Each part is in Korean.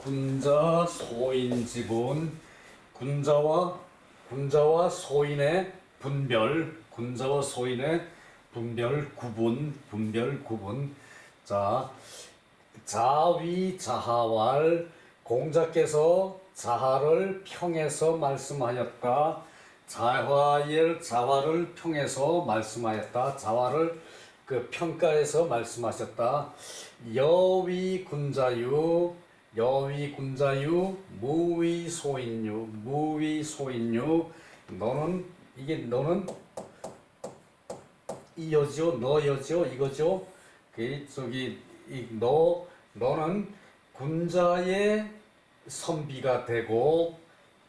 군자 소인 지분 군자와 소인의 분별 구분. 자, 자위자하왈 공자께서 자하를 평해서 말씀하였다. 자화를 평해서 말씀하였다. 자화를 그 평가해서 말씀하셨다. 여위군자유 무위소인유 너는 이 여지요 너 여지요 이거죠. 너는 군자의 선비가 되고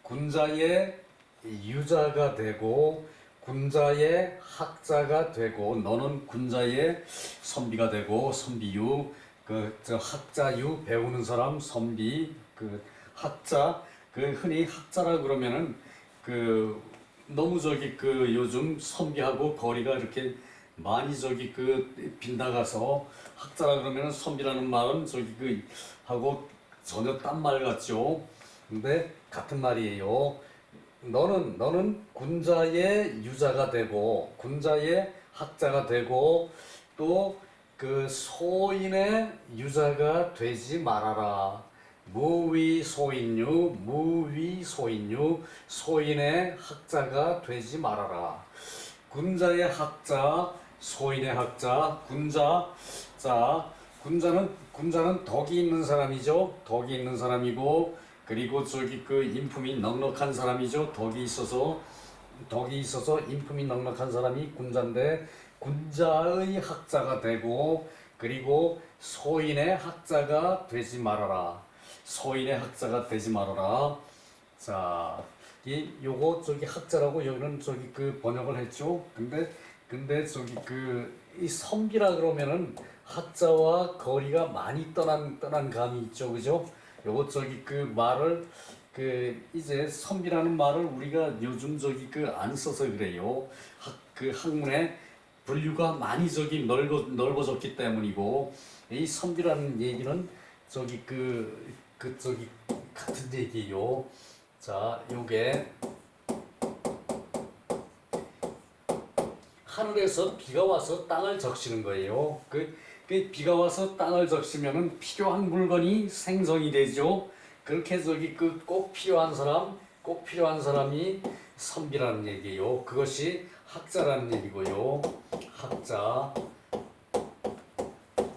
군자의 유자가 되고 군자의 학자가 되고 너는 군자의 선비가 되고 선비유 학자유 배우는 사람 선비 학자 흔히 학자라 그러면은 너무 요즘 선비하고 거리가 이렇게 많이 빗나가서 학자라 그러면은 선비라는 말은 하고 전혀 딴 말 같죠. 근데 같은 말이에요. 너는 군자의 유자가 되고 군자의 학자가 되고 또 소인의 유자가 되지 말아라. 무위소인유 소인의 학자가 되지 말아라. 군자의 학자 소인의 학자 군자는 덕이 있는 사람이죠. 덕이 있는 사람이고 그리고 인품이 넉넉한 사람이죠. 덕이 있어서 인품이 넉넉한 사람이 군자인데 군자의 학자가 되고 그리고 소인의 학자가 되지 말아라. 자, 요거 학자라고 여기는 번역을 했죠. 근데 이 선비라 그러면은 학자와 거리가 많이 떠난 감이 있죠, 그죠? 요거 말을 이제 선비라는 말을 우리가 요즘 안 써서 그래요. 학문에 분류가 많이 넓어졌기 때문이고 이 선비라는 얘기는 같은 얘기요. 자, 요게 하늘에서 비가 와서 땅을 적시는 거예요. 비가 와서 땅을 적시면은 필요한 물건이 생성이 되죠. 그렇게 꼭 필요한 사람이 선비라는 얘기예요. 그것이 학자라는 얘기고요. 학자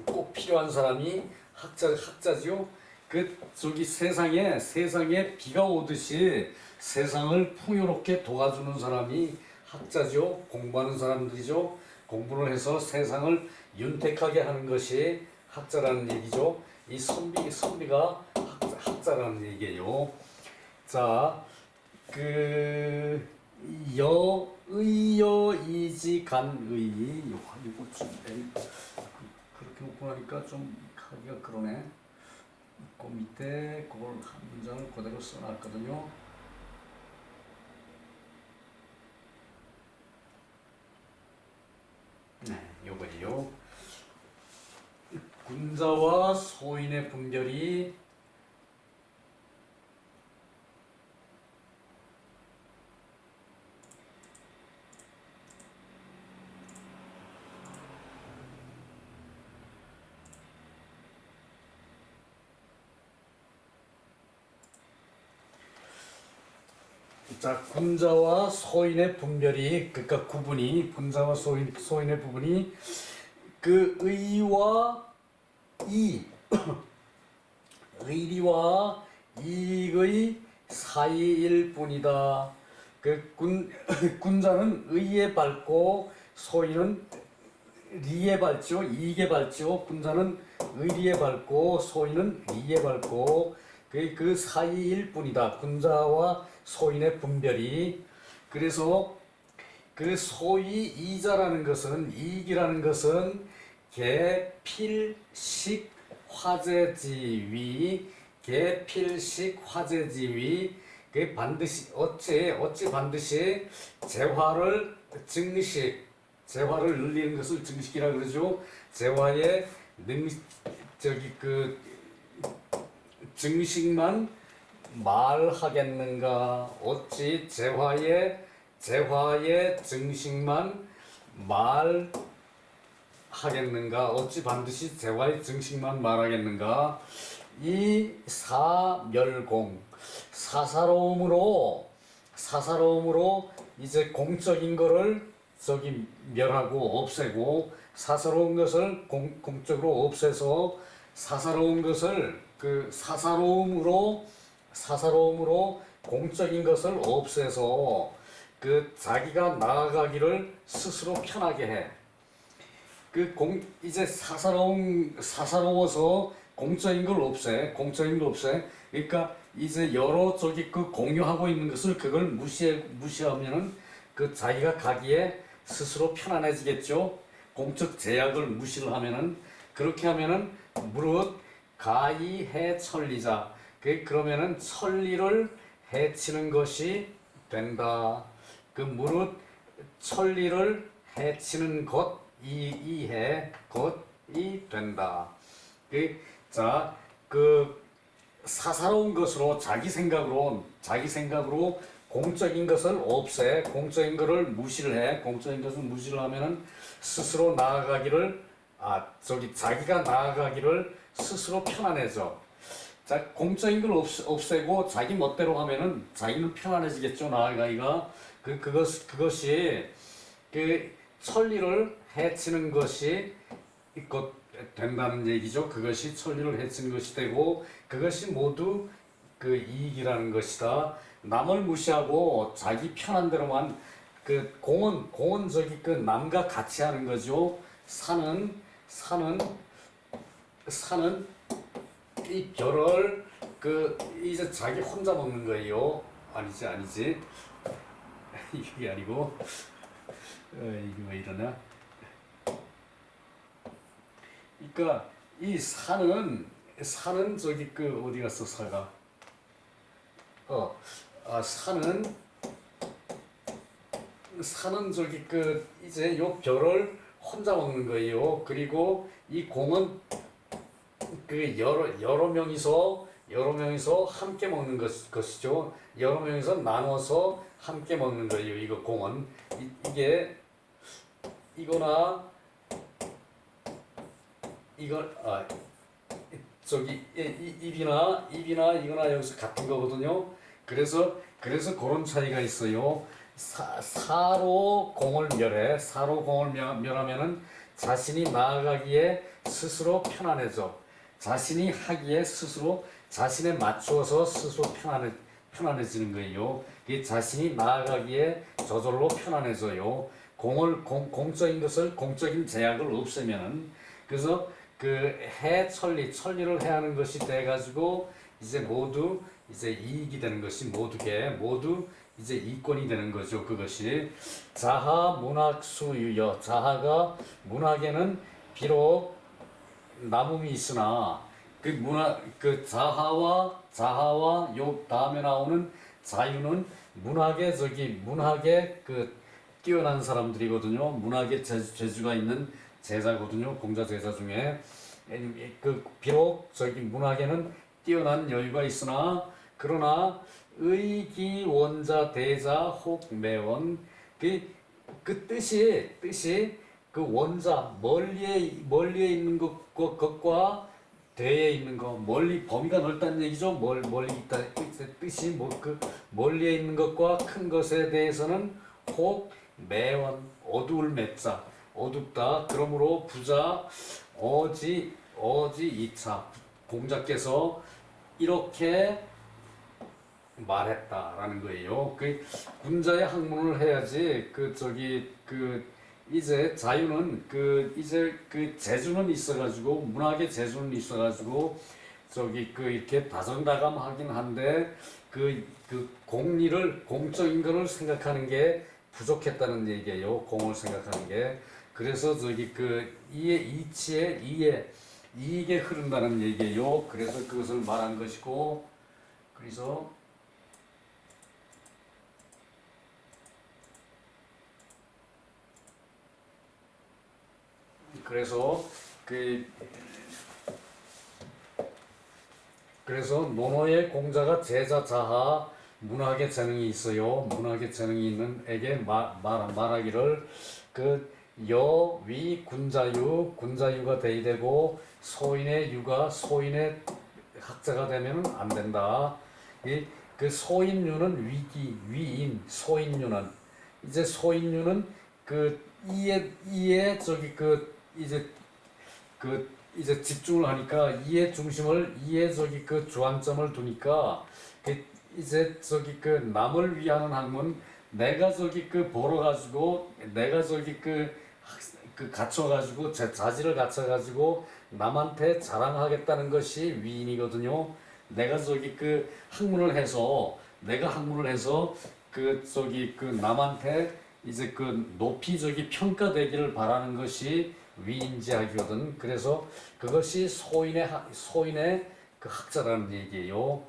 꼭 필요한 사람이 학자죠. 세상에 비가 오듯이 세상을 풍요롭게 도와주는 사람이 학자죠. 공부하는 사람들이죠. 공부를 해서 세상을 윤택하게 하는 것이 학자라는 얘기죠. 이 선비가 학자라는 얘기예요. 자, 의여이지 간의 이거 좀 그렇게 놓고 나니까 좀 하기가 그러네. 그 밑에 그걸 한 문장을 그대로 써놨거든요. 네, 요거예요. 군자와 소인의 분별이 군자와 소인의 분별이 그러니까 구분이 군자와 소인의 부분이 의와 의리와 이익의 사이일 뿐이다. 군자는 의에 밝고 소인은 리에 밝죠. 이익에 밝죠. 군자는 의리에 밝고 소인은 리에 밝고 그 사이일 뿐이다. 군자와 소인의 분별이. 그래서 소위 이자라는 것은 이익이라는 것은 계필식 화재지위 반드시 어찌 반드시 재화를 늘리는 것을 증식이라 그러죠. 재화의 증식만 말하겠는가? 어찌 재화의 증식만 말하겠는가? 어찌 반드시 재화의 증식만 말하겠는가? 이 사멸공, 사사로움으로 이제 공적인 거를 저기 멸하고 없애고, 사사로운 것을 공적으로 없애서 사사로운 것을 그 사사로움으로 공적인 것을 없애서 그 자기가 나아가기를 스스로 편하게 해. 이제 사사로워서 공적인 걸 없애. 그러니까 이제 여러 저기 그 공유하고 있는 것을 그걸 무시하면은 그 자기가 가기에 스스로 편안해지겠죠. 공적 제약을 무시를 하면은, 그렇게 하면은 무릇 가이해 천리자. 그러면은 천리를 해치는 것이 된다. 그 무릇 천리를 해치는 것이 된다. 자, 그 사사로운 것으로 자기 생각으로 공적인 것을 없애, 공적인 것을 무시를 해. 공적인 것을 무시를 하면은 스스로 나아가기를 자기가 나아가기를 스스로 편안해져. 자, 공적인 걸 없애고 자기 멋대로 하면은 자기는 편안해지겠죠, 나아가기가. 그것이 그 천리를 해치는 것이 된다는 얘기죠. 그것이 천리를 해치는 것이 되고, 그것이 모두 그 이익이라는 것이다. 남을 무시하고 자기 편한 대로만 그 공은 저기 그 남과 같이 하는 거죠. 사는 이 별을 그 이제 자기 혼자 먹는 거예요. 아니지. 이게 아니고 이게 왜 이러냐? 그러니까 이 산은 저기 그 어디 갔어 사가? 산은 저기 그 이제 요 별을 혼자 먹는 거예요. 그리고 이 공은 그 여러 명이서 함께 먹는 것이죠. 여러 명이서 나눠서 함께 먹는 거예요. 이거 공은 이게 이거나 이걸 저기 입이나 이거나 여기서 같은 거거든요. 그래서 그런 차이가 있어요. 사로 공을 멸하면은 자신이 나아가기에 스스로 편안해져. 자신이 하기에 스스로 자신에 맞추어서 스스로 편안해지는 거예요. 자신이 나아가기에 저절로 편안해져요. 공적인 제약을 없애면은. 그래서 그 천리를 해하는 것이 돼가지고 이제 모두 이제 이익이 되는 것이 모두 이제 이권이 되는 거죠. 그것이 자하 문학수유여. 자하가 문학에는 비록 남음이 있으나 그 자하와 요 다음에 나오는 자유는 문학에 그 뛰어난 사람들이거든요. 문학에 재주가 있는 제자거든요. 공자 제자 중에 그 비록 저기 문학에는 뛰어난 여유가 있으나 그러나 의기 원자 대자 혹 매원 그 뜻이 그 원자 멀리에 있는 것과 대에 있는 것, 멀리 범위가 넓다는 얘기죠. 멀리 있다 뜻이 그 멀리에 있는 것과 큰 것에 대해서는 혹 매원 어두울 매자 어둡다. 그러므로 부자 어지 이차 공자께서 이렇게 말했다라는 거예요. 그 군자의 학문을 해야지 이제 자유는 이제 재주는 있어가지고 문학의 재주는 있어가지고 이렇게 다정다감하긴 한데 공적인 거를 생각하는 게 부족했다는 얘기예요. 공을 생각하는 게. 그래서 이익에 흐른다는 얘기예요. 그래서 그것을 말한 것이고, 그래서 그래서 논어의 공자가 제자 자하 문학의 재능이 있어요. 문학의 재능이 있는 에게 말하기를 그 여위 군자유 군자유가 대의되고 소인의 유가 소인의 학자가 되면 안 된다. 그 소인유는 위인 소인유는 이제 소인유는 그 이에 저기 그 이제 집중을 하니까 이에 중심을 이에 저기 그 주안점을 두니까 그 이제 저기 그 남을 위하는 학문 내가 저기 그 보러 가지고 내가 저기 그 갖춰 가지고 제 자질을 갖춰 가지고 남한테 자랑하겠다는 것이 위인이거든요. 내가 저기 그 학문을 해서 내가 학문을 해서 그 저기 그 남한테 이제 그 높이 저기 평가되기를 바라는 것이 위인지학이거든. 그래서 그것이 소인의 그 학자라는 얘기예요.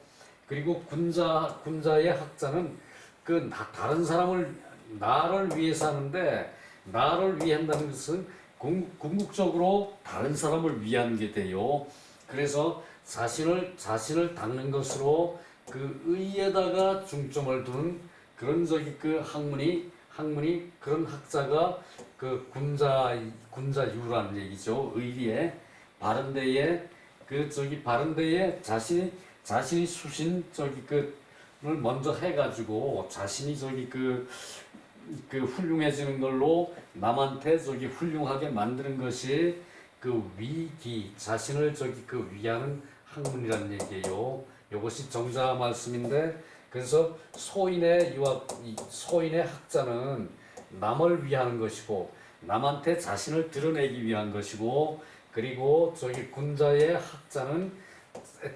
그리고 군자의 학자는 그 다른 사람을 나를 위해서 하는데 나를 위한다는 것은 궁극적으로 다른 사람을 위한 게 돼요. 그래서 자신을 닦는 것으로 그 의에다가 중점을 두는 그런 저기 그 학문이 그런 학자가 그 군자유라는 얘기죠. 의리에 바른데에 그 저기 바른데에 자신이 수신 저기 그를 먼저 해가지고 자신이 저기 그 훌륭해지는 걸로 남한테 저기 훌륭하게 만드는 것이 그 위기 자신을 저기 그 위하는 학문이라는 얘기예요. 이것이 정자 말씀인데 그래서 소인의 학자는 남을 위하는 것이고 남한테 자신을 드러내기 위한 것이고 그리고 저기 군자의 학자는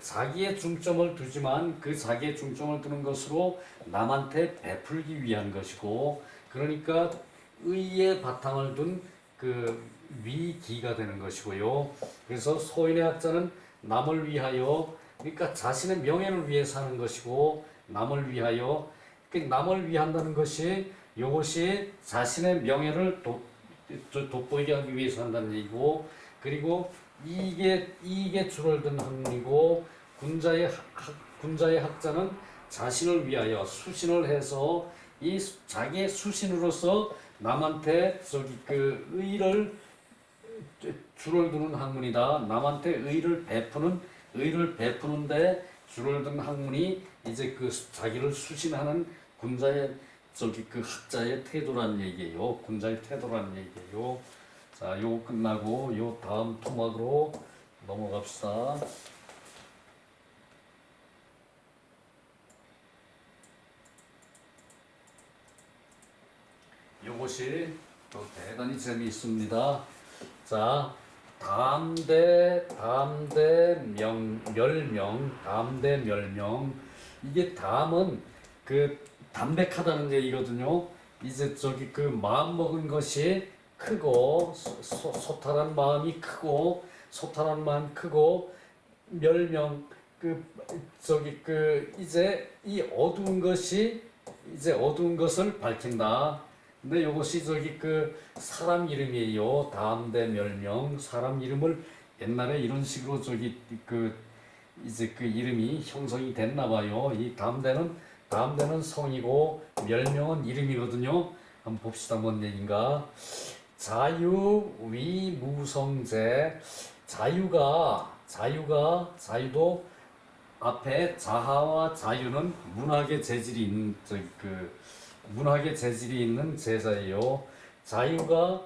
자기의 중점을 두지만 그 자기의 중점을 두는 것으로 남한테 베풀기 위한 것이고 그러니까 의의 바탕을 둔 그 위기가 되는 것이고요. 그래서 소인의 학자는 남을 위하여 그러니까 자신의 명예를 위해서 하는 것이고 남을 위하여 남을 위한다는 것이 이것이 자신의 명예를 돋보이게 하기 위해서 한다는 얘기고 그리고 이익에 줄을 든 학문이고 군자의 학자는 자신을 위하여 수신을 해서 이 자기의 수신으로서 남한테 저기 그 의를 줄을 두는 학문이다. 남한테 의를 베푸는데 줄을 든 학문이 이제 그 자기를 수신하는 군자의 저기 그 학자의 태도라는 얘기예요. 군자의 태도라는 얘기예요. 자, 요거 끝나고 요 다음 토막으로 넘어갑시다. 요것이 또 대단히 재미있습니다. 자, 멸명. 이게 담은 그 담백하다는 얘기거든요. 이제 저기 그 마음 먹은 것이 크고 소탈한 마음이 크고 멸명 그 저기 그 이제 이 어두운 것을 밝힌다. 근데 이것이 저기 그 사람 이름이에요. 다음대 멸명 사람 이름을 옛날에 이런 식으로 저기 그 이제 그 이름이 형성이 됐나 봐요. 이 다음대는 성이고 멸명은 이름이거든요. 한번 봅시다. 뭔 얘기인가? 자유위무성제 자유도 앞에 자하와 자유는 문학의 재질이 있는 제자예요. 자유가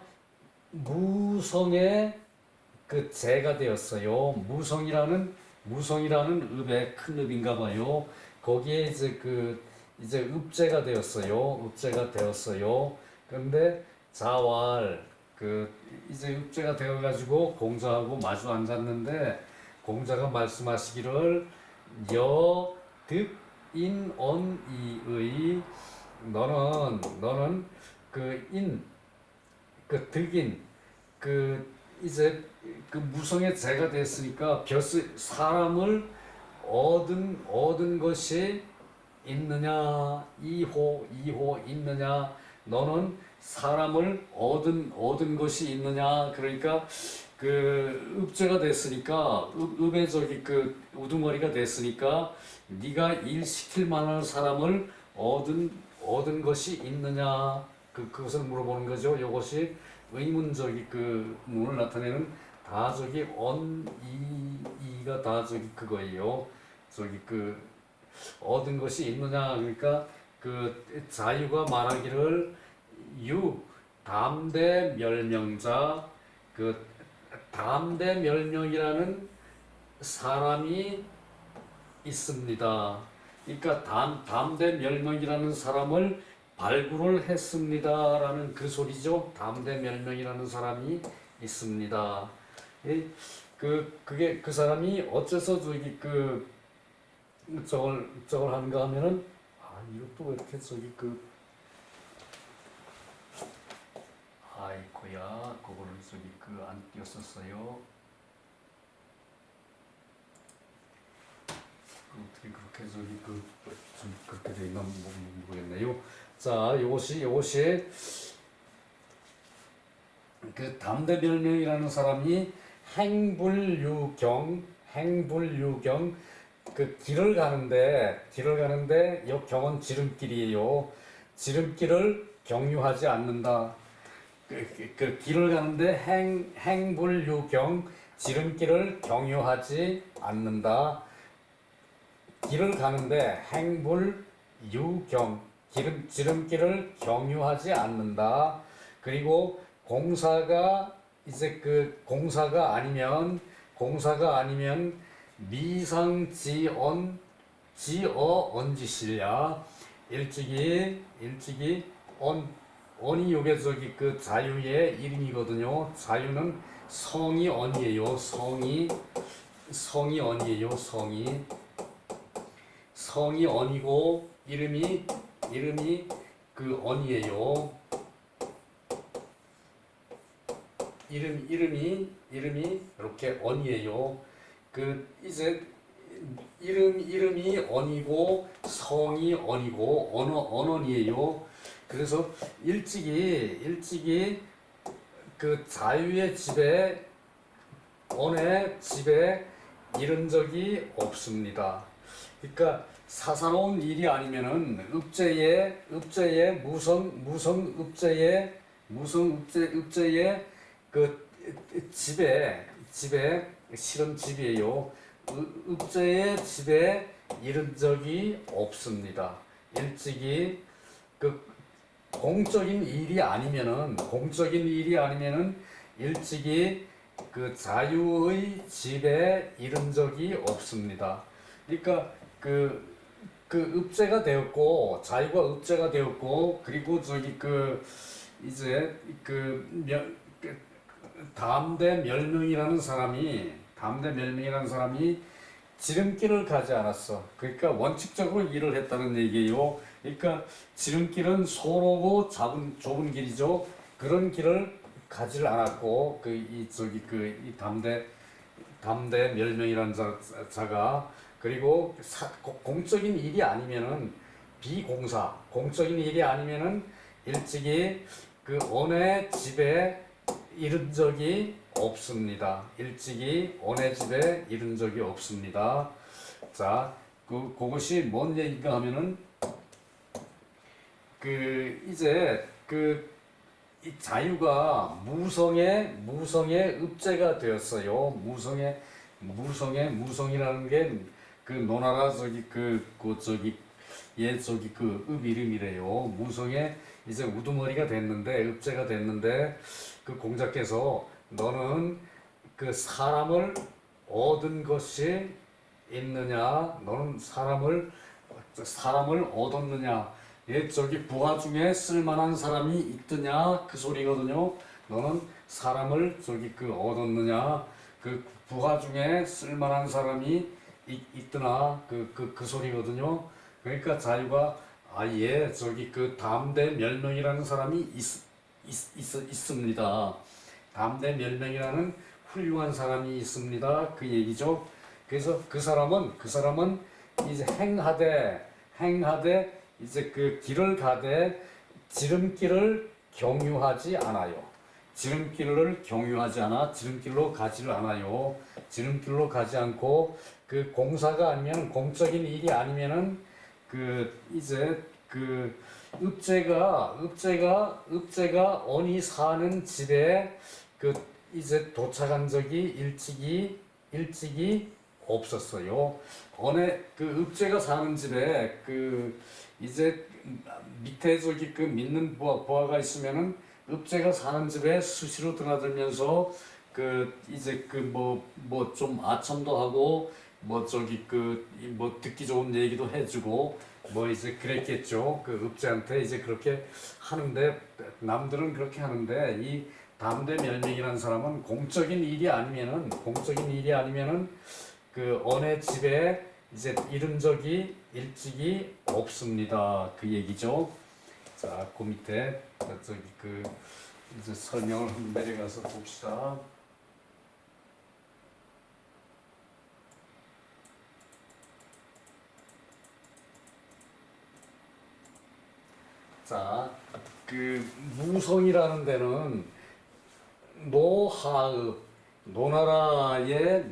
무성의 그 재가 되었어요. 무성이라는 읍의 큰 읍인가 봐요. 거기에 이제 읍제가 되었어요. 그런데 자왈 이제 읍제가 되어가지고 공자하고 마주 앉았는데 공자가 말씀하시기를 득인언이의 너는 득인 이제 무성의 재가 됐으니까 사람을 얻은 것이 있느냐 이호 있느냐 너는 사람을 얻은 것이 있느냐 그러니까 그 읍제가 됐으니까 읍의 저기 그 우두머리가 됐으니까 네가 일 시킬 만한 사람을 얻은 것이 있느냐 그것을 물어보는 거죠. 이것이 의문적이 그 문을 나타내는 다적이 이가 다적이 그거예요. 저기 그 얻은 것이 있느냐 그러니까 그 자유가 말하기를 유 담대 멸명자 그 담대 멸명이라는 사람이 있습니다. 그러니까 담대 멸명이라는 사람을 발굴을 했습니다라는 그 소리죠. 담대 멸명이라는 사람이 있습니다. 그게 그 사람이 어째서 저기 그 저걸 하는가 하면은 이것도 왜 이렇게 저기 그 아이고야 그거를 저기 그 안 띄었었어요. 어떻게 그렇게 저기 그 좀 그렇게 돼 있나 모르겠네요. 자, 요것이 그 담대멸명이라는 사람이 행불유경 그 길을 가는데 이 경은 지름길이에요. 지름길을 경유하지 않는다. 그 길을 가는데 행불유경 지름길을 경유하지 않는다. 길을 가는데 행불유경 지름길을 경유하지 않는다. 그리고 공사가 아니면 미상지언 언지실야 일찍이 언이 요게 저기 그 자유의 이름이거든요. 자유는 성이 언이에요. 성이 언이에요. 성이 언이고 이름이 그 언이에요. 이름이 이렇게 언이에요. 그 이제 이름이 언이고 성이 언이고 언언이에요. 그래서 일찍이 그 자유의 집에 언의 집에 이른 적이 없습니다. 그러니까 사사로운 일이 아니면은 읍제의 무성 읍제의 그 집에 실은 집이에요. 읍제의 집에 이른 적이 없습니다. 일찍이 그 공적인 일이 아니면은 일찍이 그 자유의 집에 이른 적이 없습니다. 그러니까 그 읍제가 되었고 자유가 읍제가 되었고 그리고 저기 그 이제 담대 멸명이라는 사람이 지름길을 가지 않았어. 그러니까 원칙적으로 일을 했다는 얘기예요. 그러니까 지름길은 소로고 좁은 길이죠. 그런 길을 가지를 않았고 이 담대 멸명이라는 자가 그리고 공적인 일이 아니면은 공적인 일이 아니면은 일찍이 그 언의 집에 이른 적이 없습니다. 일찍이 언의 집에 이른 적이 없습니다. 자, 그것이 뭔 얘기인가 하면은 이제 이 자유가 무성의 읍제가 되었어요. 무성이라는 게 그 노나라 저기 읍 이름이래요. 무성의 이제 우두머리가 됐는데 읍제가 됐는데 그 공자께서 너는 그 사람을 얻은 것이 있느냐? 너는 사람을 얻었느냐? 저기 부하 중에 쓸만한 사람이 있더냐? 그 소리거든요. 너는 사람을 저기 얻었느냐? 그 부하 중에 쓸만한 사람이 있더나? 그 소리거든요. 그러니까 자유가 예, 저기 담대 멸명이라는 사람이 있습니다. 담대 멸명이라는 훌륭한 사람이 있습니다. 그 얘기죠. 그래서 그 사람은 이제 행하되 이제 그 길을 가되 지름길을 경유하지 않아요. 지름길을 경유하지 않아 지름길로 가지를 않아요. 지름길로 가지 않고 그 공사가 아니면 공적인 일이 아니면은 그 이제 그 읍제가 언이 사는 집에 그 이제 도착한 적이 일찍이 없었어요. 언에 그 읍제가 사는 집에 그 이제 밑에 저기 그 믿는 부하가 있으면은 읍제가 사는 집에 수시로 드나들면서 그 이제 그 뭐 좀 아첨도 하고 뭐 저기 그 뭐 듣기 좋은 얘기도 해주고 뭐 이제 그랬겠죠. 그 읍제한테 이제 그렇게 하는데 남들은 그렇게 하는데 이 담대 멸명이라는 사람은 공적인 일이 아니면은 그 언의 집에 이제 이른 적이 일찍이 없습니다. 그 얘기죠. 자, 그 밑에 저기 그 이제 설명을 한번 내려가서 봅시다. 자, 그 무성이라는 데는 노하읍, 노나라의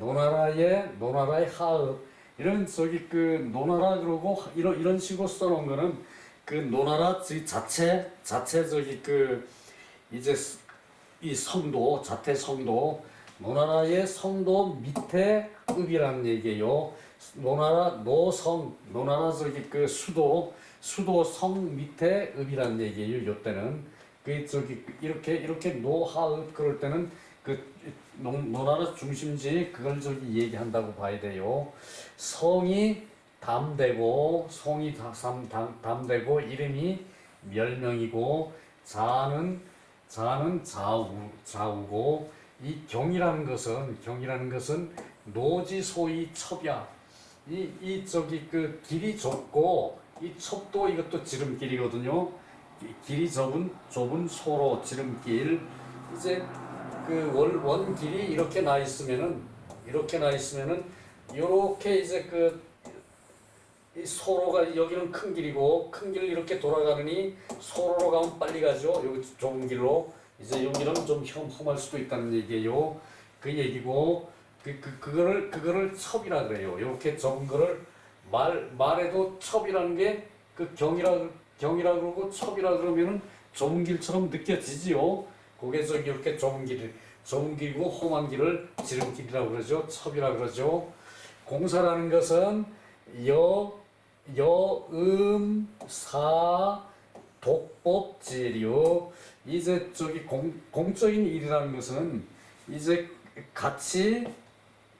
하읍 이런 저기 그 노나라 그러고 이런 식으로 써놓은 거는 그 노나라 자체 저기 그 이제 이 성도 자태 성도 노나라의 성도 밑에 읍이라는 얘기예요. 노나라 저기 그 수도 성 밑에 읍이라는 얘기예요. 요때는 그 저기 이렇게 노하읍 그럴 때는 그 노나라 중심지 그걸 저기 얘기한다고 봐야 돼요. 성이 담되고 이름이 멸명이고 자는 좌우고 이 경이라는 것은 노지소이 첩야 이 저기 그 길이 좁고 이 첩도 이것도 지름길이거든요. 길이 좁은 소로 지름길 이제 그 원길이 이렇게 나 있으면은 이렇게 이제 그 이 소로가 여기는 큰 길이고 큰 길을 이렇게 돌아가느니 소로로 가면 빨리 가죠. 여기 좁은 길로 이제 여기는 좀 험할 수도 있다는 얘기예요. 그 얘기고 그거를 첩이라 그래요. 이렇게 좁은 거를 말에도 첩이라는 게 그 경이라 그러고 첩이라 그러면은 좁은 길처럼 느껴지지요. 그게 저기 이렇게 좁은 길이고 험한 길을 지름길이라고 그러죠. 첩이라 그러죠. 공사라는 것은 여음사 독법지류 이제 저기 공적인 일이라는 것은 이제 같이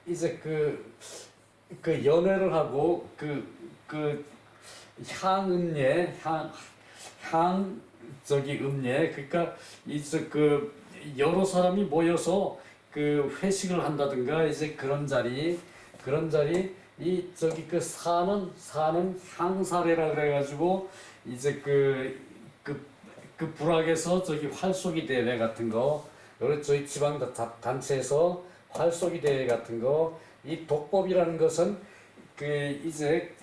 이제 그 연애를 하고 그 향 저기 음례 그러니까 이제 그 여러 사람이 모여서 그 회식을 한다든가 이제 그런 자리 이 저기 그 사는 향사례라 그래가지고 이제 그 부락에서 저기 활쏘기 대회 같은 거 여러 저희 지방 단체에서 활쏘기 대회 같은 거 이 독법이라는 것은 그 이제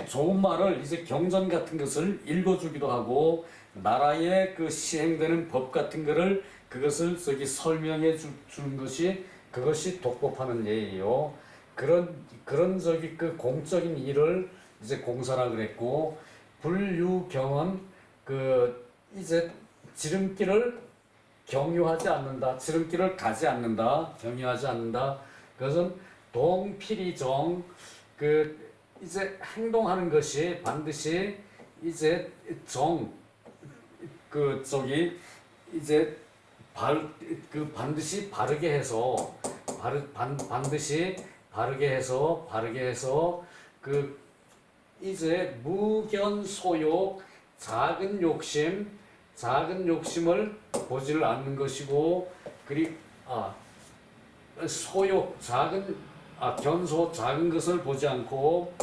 좋은 말을 이제 경전 같은 것을 읽어주기도 하고 나라에 그 시행되는 법 같은 거를 그것을 저기 설명해 주는 것이 그것이 독법하는 예예요. 그런 저기 그 공적인 일을 이제 공사라 그랬고 불유경은 그 이제 지름길을 경유하지 않는다. 지름길을 가지 않는다. 경유하지 않는다. 그것은 동필이정 그 이제 행동하는 것이 반드시 이제 그 저기 이제 반드시 바르게 해서 반드시 바르게 해서 그 이제 무견소욕 작은 욕심을 보지를 않는 것이고 소욕 견소 작은 것을 보지 않고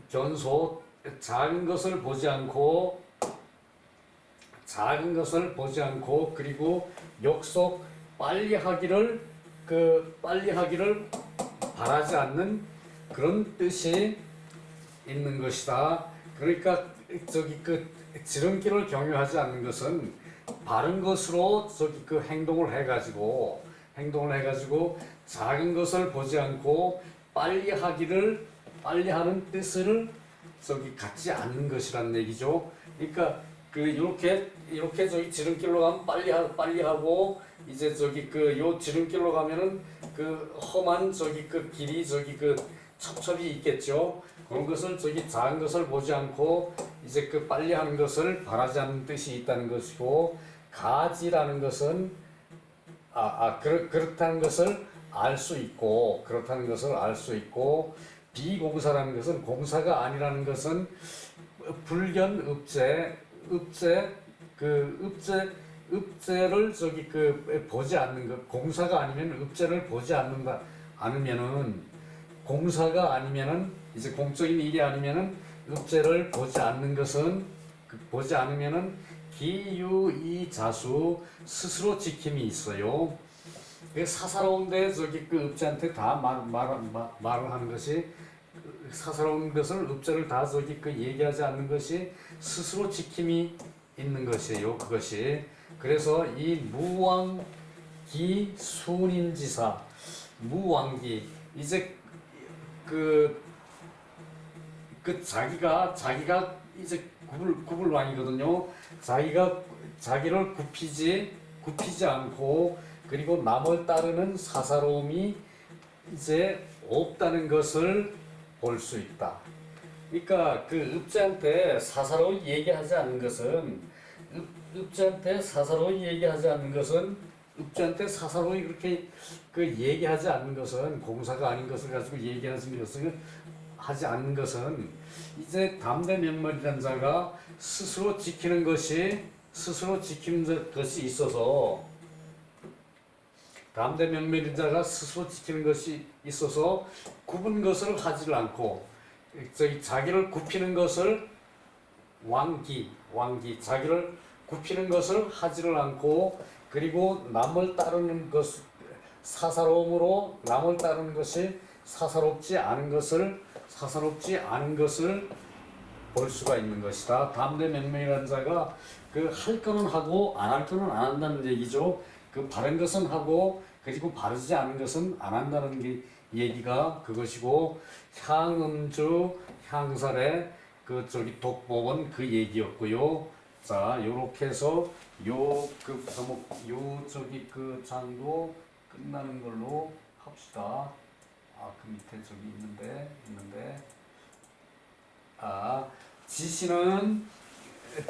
견소 작은 것을 보지 않고 그리고 욕속 빨리 하기를 바라지 않는 그런 뜻이 있는 것이다. 그러니까 저기 그 지름길을 경유하지 않는 것은 바른 것으로 저기 그 행동을 해가지고 작은 것을 보지 않고 빨리 하는 뜻을 저기 갖지 않는 것이란 얘기죠. 그러니까 그 이렇게 저기 지름길로 가면 빨리 하고 이제 저기 그 요 지름길로 가면은 그 험한 저기 그 길이 저기 그 첩첩이 있겠죠. 그런 것을 저기 작은 것을 보지 않고 이제 그 빨리 하는 것을 바라지 않는 뜻이 있다는 것이고, 가지라는 것은 그렇다는 것을 알 수 있고, 비공사라는 것은 공사가 아니라는 것은 불견 읍제를 저기 그 보지 않는 것, 공사가 아니면 읍제를 보지 않으면은, 공사가 아니면은 이제 공적인 일이 아니면은 읍제를 보지 않는 것은 보지 않으면은 기유이자수 스스로 지킴이 있어요. 그 사사로운데 저기 그 읍제한테 다 말을 하는 것이, 사사로운 것을 읍제를 다 저기 그 얘기하지 않는 것이 스스로 지킴이 있는 것이에요. 그것이. 그래서 이 무왕기 순임지사, 무왕기, 이제 그 자기가 이제 구불왕이거든요. 자기를 굽히지 않고, 그리고 남을 따르는 사사로움이 이제 없다는 것을 볼 수 있다. 그러니까 그 읍제한테 사사로이 얘기하지 않는 것은, 읍제한테 사사로이 그렇게 그 얘기하지 않는 것은, 공사가 아닌 것을 가지고 하지 않는 것은 이제 담대명멸이라는 자가 스스로 지키는 것이 있어서, 담대명멸인 자가 스스로 지키는 것이 있어서 굽은 것을 하지를 않고, 자기를 굽히는 것을 왕기, 자기를 굽히는 것을 하지를 않고, 그리고 남을 따르는 것, 사사로움으로 남을 따르는 것이 사사롭지 않은 것을 볼 수가 있는 것이다. 담대맹명이라는 자가 그 할 거는 하고 안 할 거는 안 한다는 얘기죠. 그 바른 것은 하고, 그리고 바르지 않은 것은 안 한다는 얘기가 그것이고, 향음주 향살의 그 저기 독법은 그 얘기였고요. 자, 요렇게 해서 요 저기 그 장도 끝나는 걸로 합시다. 그 밑에 저기 있는데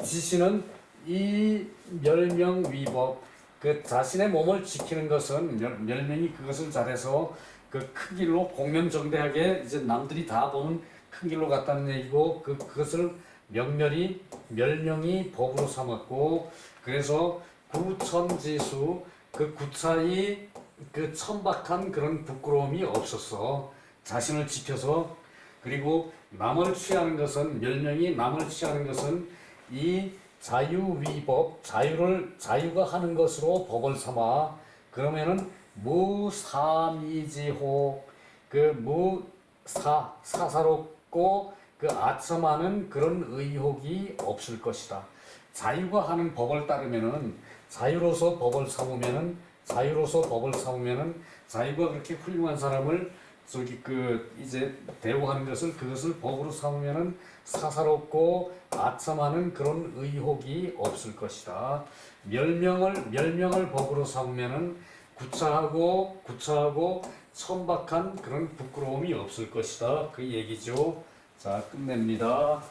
지시는 이 멸명위법, 그 자신의 몸을 지키는 것은 멸명이 그것을 잘해서 그 큰 길로 공명정대하게 이제 남들이 다 보는 큰 길로 갔다는 얘기고, 그것을 멸명이 법으로 삼았고, 그래서 구천지수, 그 구차히 그 천박한 그런 부끄러움이 없었어. 자신을 지켜서. 그리고 멸명이 남을 취하는 것은 이 자유위법, 자유가 하는 것으로 법을 삼아. 그러면은 무삼이지호, 사사롭고 그 아첨하는 그런 의혹이 없을 것이다. 자유가 하는 법을 따르면은, 자유로서 법을 삼으면은, 자유가 그렇게 훌륭한 사람을 저기 그 이제 대우하는 그것을 법으로 삼으면은 사사롭고 아첨하는 그런 의혹이 없을 것이다. 멸명을 법으로 삼으면은 구차하고 천박한 그런 부끄러움이 없을 것이다. 그 얘기죠. 자, 끝냅니다.